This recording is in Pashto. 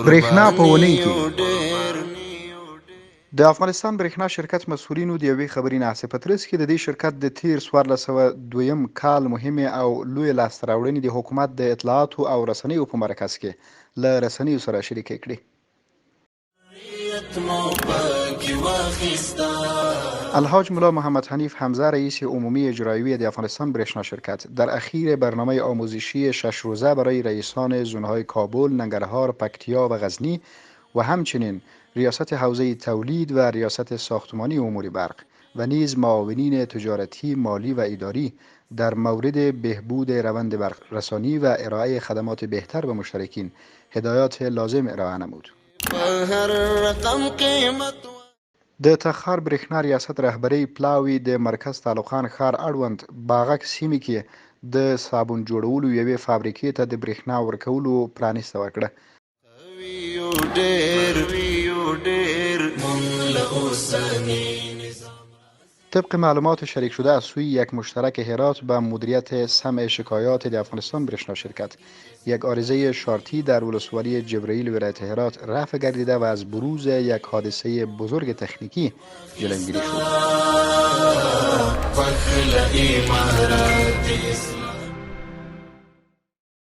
برېښنا په اونۍ کې د افغانستان برېښنا شرکت مسؤلینو د یوې خبري ناستې په ترڅ کې د دې شرکت د تیر 1402 کال مهمې او لویې لاسته راوړنې د حکومت د اطلاعاتو او رسنیو په مرکز کې له رسنیو سره شریکې کړې. الحاج ملا محمد حنیف حمزه رئیس عمومی اجرایی د افغانستان برېښنا شرکت در اخیر برنامه آموزشی 6 روزه برای رئیسان زونهای کابل، ننگرهار، پکتیا و غزنی و همچنین ریاست حوزه تولید و ریاست ساختمانی امور برق و نیز معاونین تجارتی، مالی و اداری در مورد بهبود روند برق رسانی و ارائه خدمات بهتر به مشترکین هدایات لازم ارائه نمود. د تخار برېښنا ریاست رهبری پلاوی د مرکز تعلقان ښار اړوند باغک سیمې کې د صابون جوړولو یوې فابریکې ته د برېښنا ورکولو پرانیسته وکړه. طبق معلومات شریک شده از سوی یک مشترک هرات به مدیریت سمع شکایات د افغانستان برېښنا شرکت یک عارضه شارتی در ولسوالی جبرائیل ولایت هرات رفع گردیده و از بروز یک حادثه بزرگ تکنیکی جلوگیری شد.